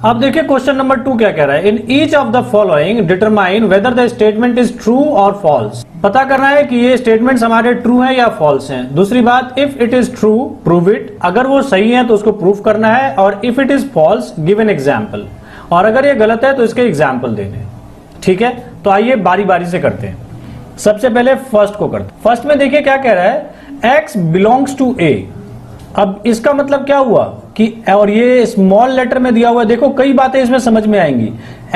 अब देखिए question number 2 क्या कह रहा है। In each of the following determine whether the statement is true और फॉल्स। पता करना है कि ये स्टेटमेंट्स हमारे ट्रू हैं या फॉल्स हैं। दूसरी बात, if it is true prove it, अगर वो सही है तो उसको प्रूव करना है, और if it is false give an example, और अगर ये गलत है तो इसके एग्जाम्पल देने। ठीक है, तो आइए बारी बारी से करते हैं। सबसे पहले फर्स्ट को करते हैं। फर्स्ट में देखिए क्या कह रहा है, एक्स बिलोंग्स टू ए। अब इसका मतलब क्या हुआ कि, और ये स्मॉल लेटर में दिया हुआ है, देखो कई बातें इसमें समझ में आएंगी।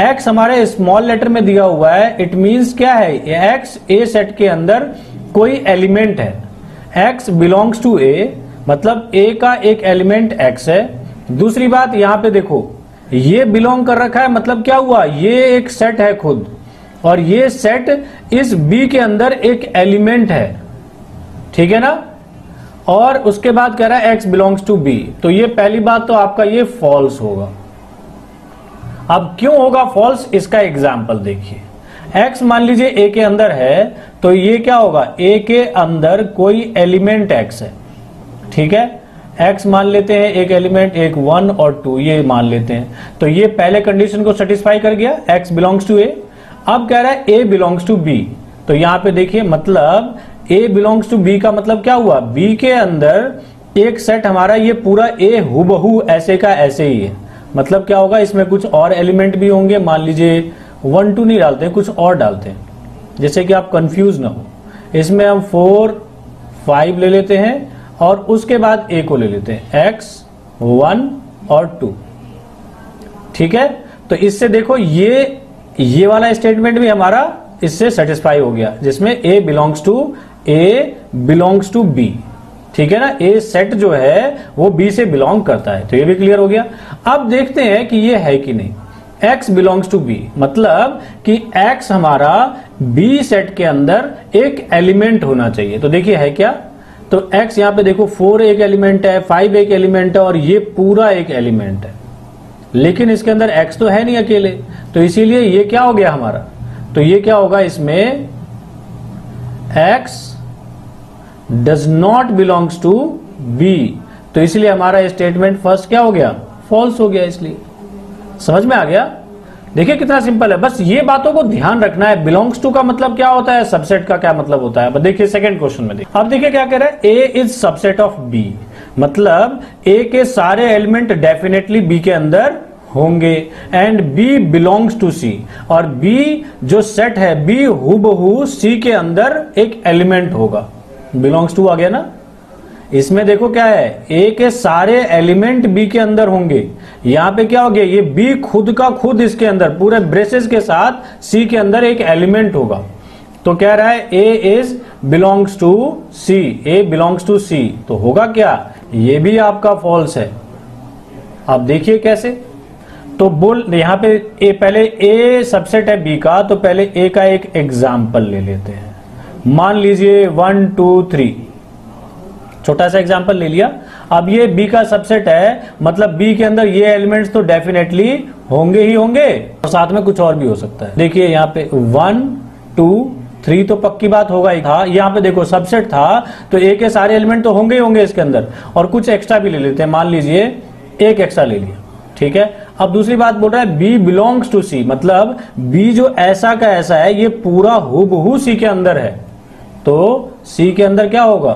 एक्स हमारे स्मॉल लेटर में दिया हुआ है, इट मींस क्या है, एक्स ए सेट के अंदर कोई एलिमेंट है। एक्स बिलोंग्स टू ए मतलब ए का एक एलिमेंट एक्स है। दूसरी बात यहां पे देखो, ये बिलोंग कर रखा है, मतलब क्या हुआ, ये एक सेट है खुद, और ये सेट इस बी के अंदर एक एलिमेंट है। ठीक है ना, और उसके बाद कह रहा है x बिलोंग्स टू बी, तो ये पहली बात तो आपका ये फॉल्स होगा। अब क्यों होगा फॉल्स, इसका एग्जाम्पल देखिए। x मान लीजिए a के अंदर है, तो ये क्या होगा, a के अंदर कोई एलिमेंट x है। ठीक है, x मान लेते हैं एक एलिमेंट, एक 1 और 2 ये मान लेते हैं, तो ये पहले कंडीशन को सेटिस्फाई कर गया, x बिलोंग्स टू a। अब कह रहा है a बिलोंग्स टू b, तो यहां पे देखिए मतलब a बिलोंग्स टू b का मतलब क्या हुआ, b के अंदर एक सेट हमारा ये पूरा a हुबहू ऐसे का ऐसे ही है। मतलब क्या होगा, इसमें कुछ और एलिमेंट भी होंगे, मान लीजिए 1 2 नहीं डालते, कुछ और डालते हैं, जैसे कि आप कंफ्यूज ना हो। इसमें हम 4 5 ले लेते हैं, और उसके बाद a को ले लेते हैं, x 1 और 2। ठीक है, तो इससे देखो ये वाला स्टेटमेंट भी हमारा इससे सेटिस्फाई हो गया, जिसमें a बिलोंग्स टू b। ठीक है ना, a सेट जो है वो b से बिलोंग करता है, तो ये भी क्लियर हो गया। अब देखते हैं कि ये है कि नहीं। x बिलोंग्स टू b मतलब कि x हमारा b सेट के अंदर एक एलिमेंट होना चाहिए। तो देखिए है क्या, तो x यहां पे देखो 4 एक एलिमेंट है, 5 एक एलिमेंट है, और ये पूरा एक एलिमेंट है, लेकिन इसके अंदर x तो है नहीं अकेले, तो इसीलिए ये क्या हो गया हमारा, तो ये क्या होगा इसमें, x does not belongs to b, तो इसलिए हमारा स्टेटमेंट फर्स्ट क्या हो गया, फॉल्स हो गया। इसलिए समझ में आ गया। देखिए कितना सिंपल है, बस ये बातों को ध्यान रखना है। बिलोंग्स टू का मतलब क्या होता है, सबसेट का क्या मतलब होता है। अब देखिए सेकंड क्वेश्चन में देखिए, अब देखिए क्या कह रहा है, a is subset of b, मतलब a के सारे एलिमेंट डेफिनेटली b के अंदर होंगे, and b belongs to c, और b जो सेट है b हुबहू c के अंदर एक एलिमेंट होगा। बिलोंग्स टू आ गया ना, इसमें देखो क्या है, a के सारे एलिमेंट b के अंदर होंगे, यहां पे क्या हो गया, ये b खुद का खुद इसके अंदर पूरे ब्रेसेस के साथ c के अंदर एक एलिमेंट होगा। तो कह रहा है a is belongs to c, a belongs to c, तो होगा क्या, ये भी आपका फॉल्स है। अब देखिए कैसे, तो बोल यहां पे पहले a सबसेट है b का, तो पहले a का एक एग्जाम्पल ले लेते हैं। मान लीजिए 1 2 3, छोटा सा एग्जाम्पल ले लिया। अब ये b का सबसेट है, मतलब b के अंदर ये एलिमेंट्स तो डेफिनेटली होंगे ही होंगे, और साथ में कुछ और भी हो सकता है। देखिए यहाँ पे 1 2 3 तो पक्की बात होगा ही था, यहाँ पे देखो सबसेट था, तो a के सारे एलिमेंट तो होंगे ही होंगे इसके अंदर, और कुछ एक्स्ट्रा भी ले लेते हैं, मान लीजिए एक एक्स्ट्रा ले लिया। ठीक है, अब दूसरी बात बोल रहा है b बिलोंग्स टू c, मतलब b जो ऐसा का ऐसा है ये पूरा हुबहू c के अंदर है, तो c के अंदर क्या होगा,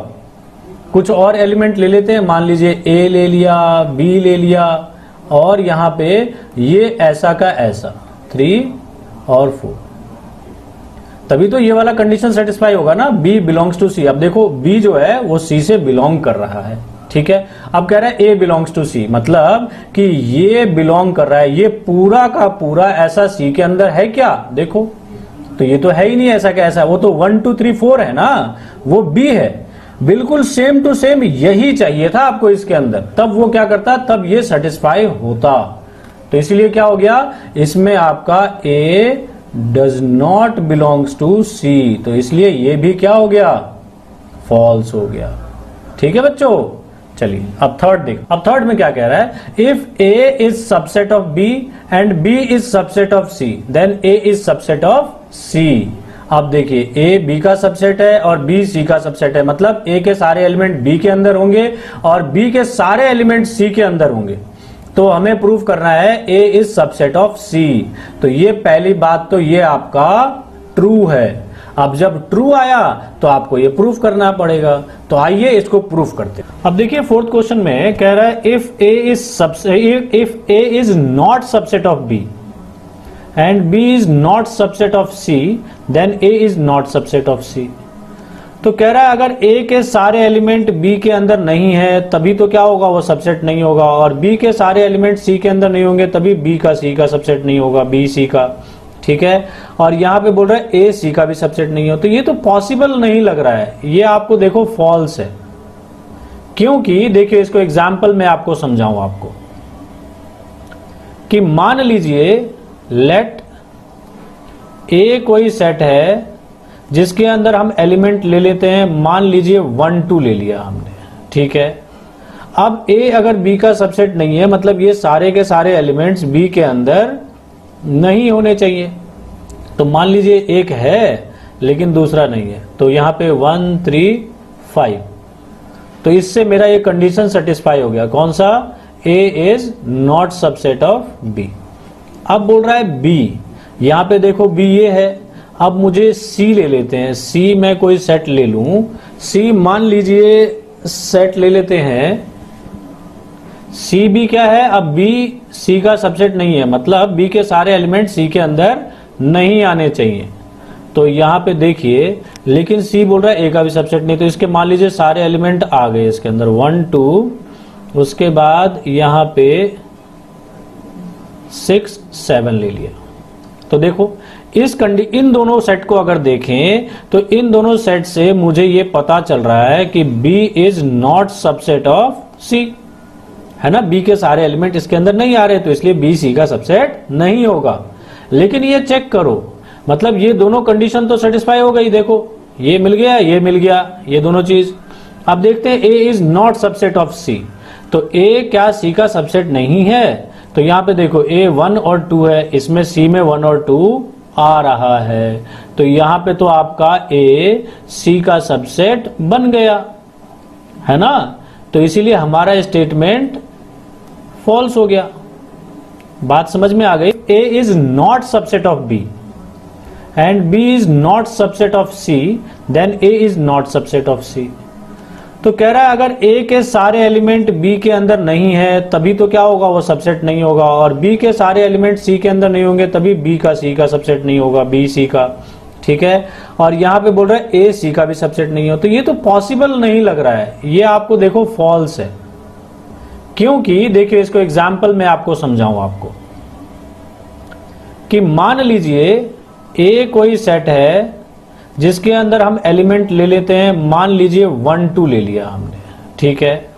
कुछ और एलिमेंट ले लेते हैं, मान लीजिए a ले लिया, b ले लिया, और यहां पे ये ऐसा का ऐसा 3 और 4, तभी तो ये वाला कंडीशन सेटिस्फाई होगा ना, b बिलोंग्स टू c। अब देखो b जो है वो c से बिलोंग कर रहा है। ठीक है, अब कह रहा है a बिलोंग्स टू c, मतलब कि ये बिलोंग कर रहा है, ये पूरा का पूरा ऐसा c के अंदर है क्या, देखो तो ये तो है ही नहीं ऐसा कैसा, वो तो 1 2 3 4 है ना, वो b है, बिल्कुल सेम टू सेम यही चाहिए था आपको इसके अंदर, तब वो क्या करता, तब ये सेटिस्फाई होता। तो इसलिए क्या हो गया, इसमें आपका a does not belongs to c, तो इसलिए ये भी क्या हो गया, फॉल्स हो गया। ठीक है बच्चों, चलिए अब थर्ड देख। अब थर्ड में क्या कह रहा है, if a is subset of b and b is subset of c, then a is subset of c। अब देखिए a b का सबसेट है और b c का सबसेट है, मतलब a के सारे एलिमेंट b के अंदर होंगे और b के सारे एलिमेंट c के अंदर होंगे। तो हमें प्रूफ करना है ए इज सबसेट ऑफ सी। तो ये पहली बात तो ये आपका ट्रू है। अब जब ट्रू आया तो आपको ये प्रूफ करना पड़ेगा। तो आइए इसको प्रूफ करते हैं। अब देखिए फोर्थ क्वेश्चन में कह रहा है if A is not subset of B and B is not subset of C then A is not subset of C. तो कह रहा है अगर ए के सारे एलिमेंट बी के अंदर नहीं है तभी तो क्या होगा, वो सबसेट नहीं होगा, और बी के सारे एलिमेंट सी के अंदर नहीं होंगे तभी बी का सी का सबसेट नहीं होगा, बी सी का। ठीक है, और यहां पे बोल रहा है ए सी का भी सबसेट नहीं हो, तो ये तो पॉसिबल नहीं लग रहा है। ये आपको देखो फॉल्स है, क्योंकि देखिए इसको एग्जाम्पल में आपको समझाऊं आपको कि मान लीजिए लेट ए कोई सेट है जिसके अंदर हम एलिमेंट ले लेते हैं, मान लीजिए 1 2 ले लिया हमने। ठीक है, अब ए अगर बी का सबसेट नहीं है मतलब ये सारे के सारे एलिमेंट्स बी के अंदर नहीं होने चाहिए। तो मान लीजिए एक है लेकिन दूसरा नहीं है, तो यहां पे 1 3 5, तो इससे मेरा ये कंडीशन सेटिस्फाई हो गया। कौन सा? A is not subset of B. अब बोल रहा है बी, यहां पे देखो बी ये है। अब मुझे सी ले लेते हैं, सी में कोई सेट ले लूं, सी मान लीजिए सेट ले लेते हैं, सी बी क्या है, अब बी सी का सबसेट नहीं है मतलब बी के सारे एलिमेंट सी के अंदर नहीं आने चाहिए। तो यहां पे देखिए, लेकिन सी बोल रहा है ए का भी सबसेट नहीं, तो इसके मान लीजिए सारे एलिमेंट आ गए इसके अंदर 1 2, उसके बाद यहां पे 6 7 ले लिया। तो देखो इन दोनों सेट को अगर देखें तो इन दोनों सेट से मुझे ये पता चल रहा है कि B is not subset of C, है ना। B के सारे एलिमेंट इसके अंदर नहीं आ रहे, तो इसलिए B C का सबसेट नहीं होगा। लेकिन ये चेक करो, मतलब ये दोनों कंडीशन तो सेटिस्फाई हो गई। देखो ये मिल गया, ये मिल गया, ये दोनों चीज। अब देखते हैं A is not subset of C, तो A क्या C का सबसेट नहीं है? तो यहां पे देखो A 1 और 2 है, इसमें C में 1 और 2 आ रहा है, तो यहां पे तो आपका ए सी का सबसेट बन गया, है ना। तो इसीलिए हमारा स्टेटमेंट फॉल्स हो गया। बात समझ में आ गई। A is not subset of B and B is not subset of C then A is not subset of C. तो कह रहा है अगर ए के सारे एलिमेंट बी के अंदर नहीं है तभी तो क्या होगा, वो सबसेट नहीं होगा, और बी के सारे एलिमेंट सी के अंदर नहीं होंगे तभी बी का सी का सबसेट नहीं होगा, बी सी का। ठीक है, और यहां पे बोल रहा है ए सी का भी सबसेट नहीं हो, तो ये तो पॉसिबल नहीं लग रहा है। ये आपको देखो फॉल्स है, क्योंकि देखिए इसको एग्जाम्पल में आपको समझाऊं आपको कि मान लीजिए ए कोई सेट है जिसके अंदर हम एलिमेंट ले लेते हैं, मान लीजिए 1 2 ले लिया हमने। ठीक है,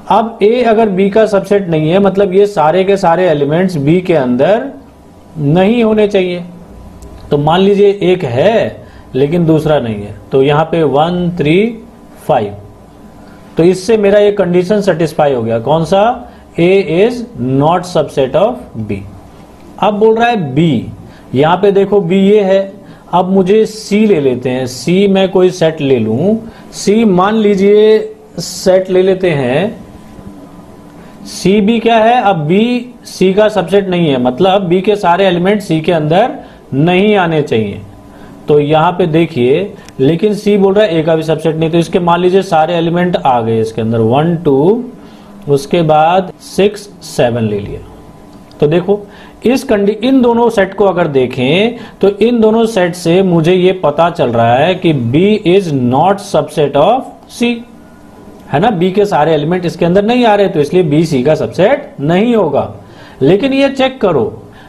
अब ए अगर बी का सबसेट नहीं है मतलब ये सारे के सारे एलिमेंट्स बी के अंदर नहीं होने चाहिए। तो मान लीजिए एक है लेकिन दूसरा नहीं है, तो यहां पे 1 3 5, तो इससे मेरा ये कंडीशन सेटिस्फाई हो गया। कौन सा? A is not subset of B. अब बोल रहा है बी, यहां पे देखो बी ये है। अब मुझे सी ले लेते हैं, सी में कोई सेट ले लूं, सी मान लीजिए सेट ले लेते हैं, सी बी क्या है, अब बी सी का सबसेट नहीं है मतलब बी के सारे एलिमेंट सी के अंदर नहीं आने चाहिए। तो यहां पे देखिए, लेकिन सी बोल रहा है ए का भी सबसेट नहीं, तो इसके मान लीजिए सारे एलिमेंट आ गए इसके अंदर 1 2, उसके बाद 6 7 ले लिया। तो देखो इन दोनों सेट को अगर देखें तो इन दोनों सेट से मुझे ये पता चल रहा है कि B is not subset of C, है ना। B के सारे एलिमेंट इसके अंदर नहीं आ रहे, तो इसलिए B C का सबसेट नहीं होगा। लेकिन ये चेक करो,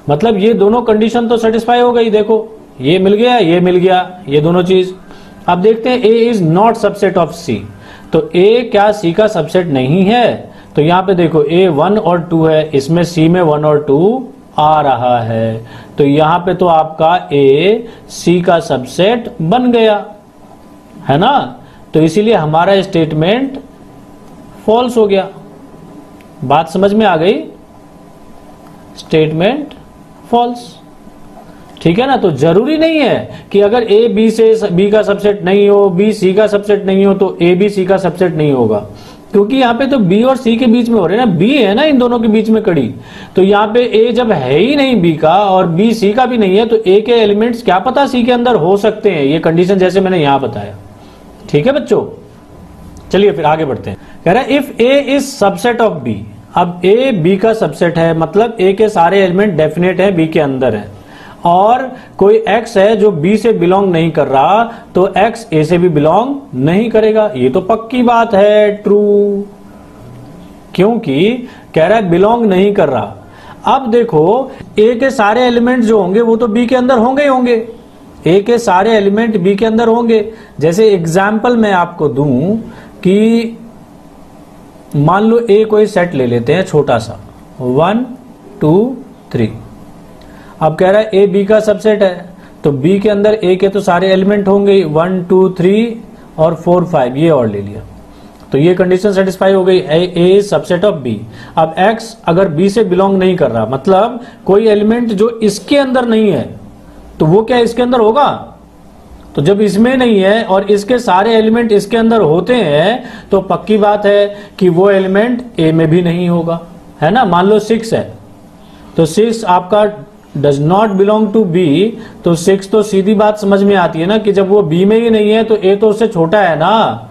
मतलब ये दोनों कंडीशन तो सेटिस्फाई हो गई। देखो ये मिल गया, ये मिल गया, ये दोनों चीज। अब देखते हैं A is not subset of C, तो A क्या C का सबसेट नहीं है? तो यहां पे देखो A 1 और 2 है, इसमें C में 1 और 2 आ रहा है, तो यहां पे तो आपका ए सी का सबसेट बन गया, है ना। तो इसीलिए हमारा स्टेटमेंट फॉल्स हो गया। बात समझ में आ गई? Statement false. ठीक है ना। तो जरूरी नहीं है कि अगर ए बी से बी का सबसेट नहीं हो, बी सी का सबसेट नहीं हो, तो ए बी सी का सबसेट नहीं होगा। क्योंकि यहाँ पे तो बी और सी के बीच में हो रहे हैं ना, बी है ना इन दोनों के बीच में कड़ी, तो यहाँ पे ए जब है ही नहीं बी का और बी सी का भी नहीं है, तो ए के एलिमेंट्स क्या पता सी के अंदर हो सकते हैं, ये कंडीशन जैसे मैंने यहां बताया। ठीक है बच्चों, चलिए फिर आगे बढ़ते हैं। कह रहा है if A is subset of B, अब ए बी का सबसेट है, मतलब ए के सारे एलिमेंट डेफिनेट है, बी के अंदर है, और कोई x है जो b से बिलोंग नहीं कर रहा, तो x a से भी बिलोंग नहीं करेगा। ये तो पक्की बात है, ट्रू, क्योंकि कह रहा है बिलोंग नहीं कर रहा। अब देखो a के सारे एलिमेंट जो होंगे वो तो b के अंदर होंगे ही होंगे, a के सारे एलिमेंट b के अंदर होंगे। जैसे एग्जाम्पल मैं आपको दूं कि मान लो a कोई सेट ले लेते हैं छोटा सा 1 2 3। अब कह रहा है ए बी का सबसेट है, तो बी के अंदर ए के तो सारे एलिमेंट होंगे 1 2 3 और 4 5, ये और ले लिया, तो ये कंडीशन सेटिस्फाई हो गई, ए सबसेट ऑफ बी। अब एक्स अगर बी से बिलोंग नहीं कर रहा, मतलब कोई एलिमेंट जो इसके अंदर नहीं है, तो वो क्या इसके अंदर होगा? तो जब इसमें नहीं है और इसके सारे एलिमेंट इसके अंदर होते हैं, तो पक्की बात है कि वो एलिमेंट ए में भी नहीं होगा, है ना। मान लो 6 है, तो 6 आपका does not belong to B, तो 6 तो सीधी बात समझ में आती है ना कि जब वो बी में ही नहीं है तो ए तो उससे छोटा है ना,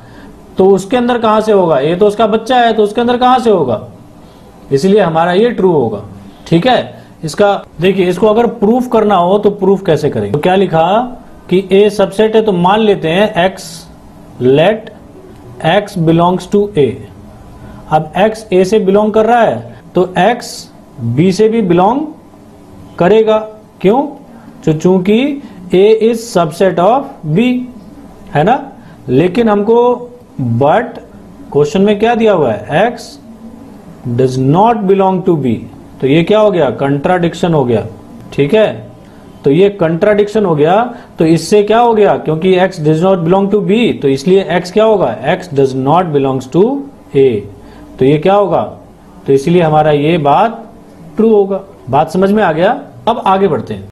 तो उसके अंदर कहां से होगा? ए तो उसका बच्चा है, तो उसके अंदर कहां से होगा? इसलिए हमारा ये ट्रू होगा। ठीक है, इसका देखिए, इसको अगर प्रूफ करना हो तो प्रूफ कैसे करेंगे? तो क्या लिखा कि ए सबसेट है, तो मान लेते हैं X, let X belongs to A. अब एक्स ए से बिलोंग कर रहा है, तो एक्स बी से भी बिलोंग करेगा, क्यों? तो चूंकि ए इज सबसेट ऑफ बी, है ना। लेकिन हमको बट क्वेश्चन में क्या दिया हुआ है? X does not belong to B, तो ये क्या हो गया? कंट्राडिक्शन हो गया। ठीक है, तो ये कंट्राडिक्शन हो गया, तो इससे क्या हो गया? क्योंकि x does not belong to b, तो इसलिए x क्या होगा? x does not belongs to a, तो ये क्या होगा? तो इसलिए हमारा ये बात ट्रू होगा। बात समझ में आ गया? अब आगे बढ़ते हैं।